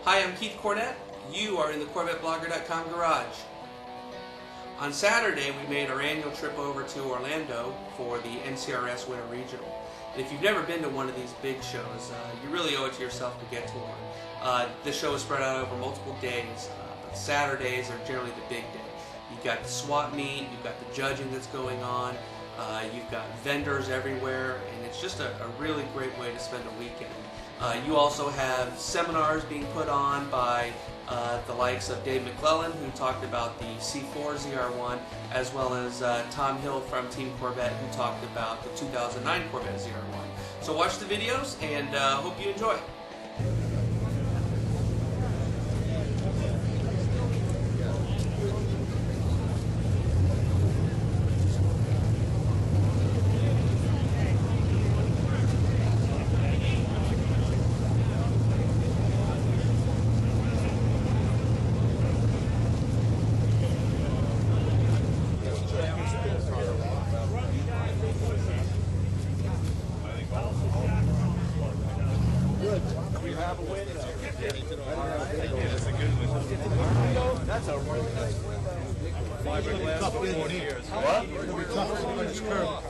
Hi, I'm Keith Cornett. You are in the CorvetteBlogger.com garage. On Saturday, we made our annual trip over to Orlando for the NCRS Winter Regional. And if you've never been to one of these big shows, you really owe it to yourself to get to one. The show is spread out over multiple days, but Saturdays are generally the big day. You've got the swap meet, you've got the judging that's going on, you've got vendors everywhere, and it's just a really great way to spend a weekend. You also have seminars being put on by the likes of Dave McClellan, who talked about the C4 ZR1, as well as Tom Hill from Team Corvette, who talked about the 2009 Corvette ZR1. So watch the videos, and hope you enjoy. That's a fiberglass for 40 years. What? It'll be tough on this curve.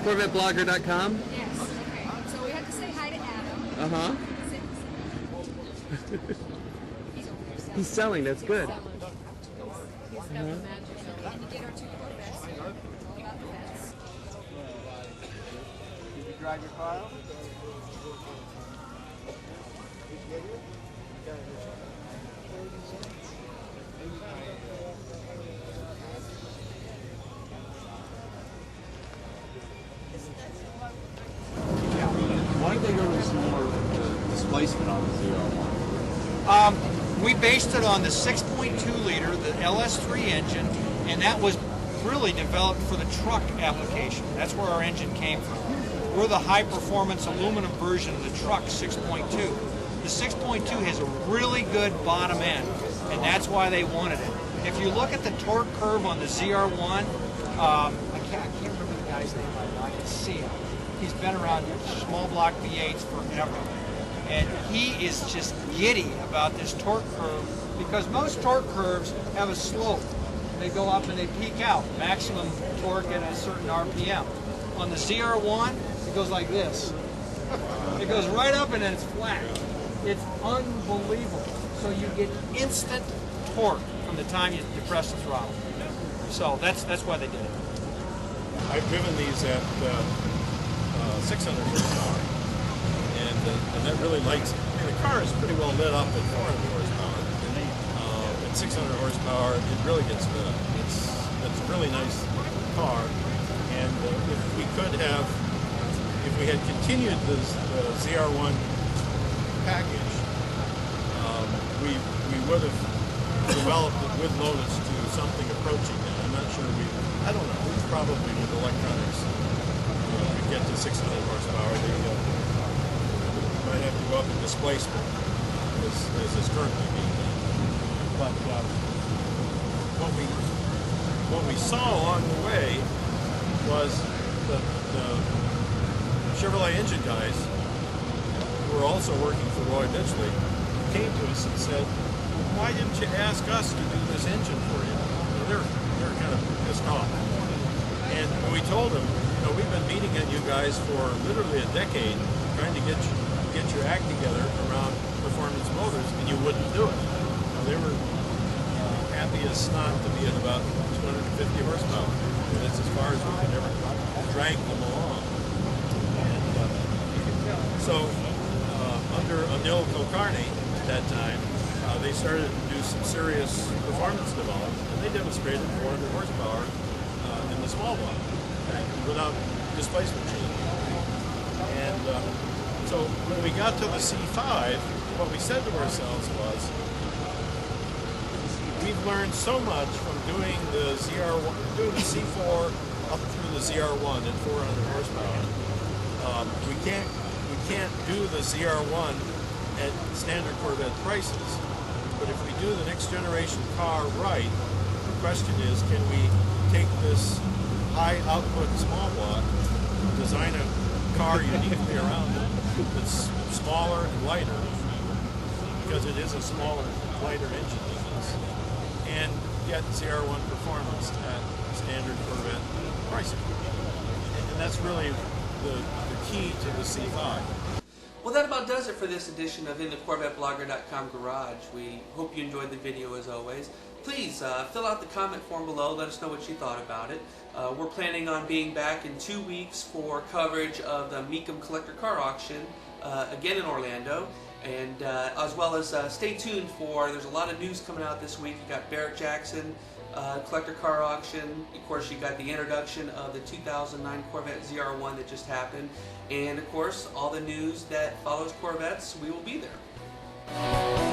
CorvetteBlogger.com? Yes. Okay. So we have to say hi to Adam. Uh-huh. He's selling, that's good. He's got the magic. And you get our two Corvettes. All about the vets. Did you drive your car out? Why did they go with smaller displacement on the ZR1? We based it on the 6.2 liter, the LS3 engine, and that was really developed for the truck application. That's where our engine came from. We're the high performance aluminum version of the truck 6.2. The 6.2 has a really good bottom end, and that's why they wanted it. If you look at the torque curve on the ZR1, I can't remember the guy's name right now, I can see him. He's been around small block V8s forever. And he is just giddy about this torque curve because most torque curves have a slope. They go up and they peak out, maximum torque at a certain RPM. On the ZR1, it goes like this. It goes right up and then it's flat. It's unbelievable. So you get instant torque from the time you depress the throttle. So that's why they did it. I've driven these at 600 horsepower, and that really lights. I mean, the car is pretty well lit up at 400 horsepower. At 600 horsepower, it really gets lit up. It's a really nice car, and if we had continued the ZR1 package, we would have developed it with Lotus to something approaching that. I'm not sure I don't know. We probably with electronics could get to 600 horsepower. They might have to go up in displacement as is currently being done. But what we saw along the way was the Chevrolet engine guys, who were also working for Roy Ditchley, came to us and said, why didn't you ask us to do this engine for you? They're kind of pissed off. And we told them, we've been meeting at you guys for literally a decade, trying to get your act together around performance motors, and you wouldn't do it. They were happy as snot to be at about 250 horsepower. And that's as far as we could ever drag them along. And so, under Anil Kulkarni at that time, they started to do some serious performance development, and they demonstrated 400 horsepower in the small block without displacement change. And so when we got to the C5, what we said to ourselves was, we've learned so much from doing the doing the C4 up through the ZR1 at 400 horsepower. We can't do the ZR1 at standard Corvette prices. But if we do the next generation car right, the question is, can we take this high output small block, design a car uniquely around it that's smaller and lighter, because it is a smaller, lighter engine than this, and get ZR1 performance at standard Corvette pricing. And that's really the key to the C5. Well, that about does it for this edition of In the CorvetteBlogger.com Garage. We hope you enjoyed the video as always. Please fill out the comment form below. Let us know what you thought about it. We're planning on being back in 2 weeks for coverage of the Mecum Collector Car Auction, again in Orlando. And as well as stay tuned for, there's a lot of news coming out this week. You got Barrett Jackson Collector Car Auction. Of course, you got the introduction of the 2009 Corvette ZR1 that just happened. And of course, all the news that follows Corvettes, we will be there.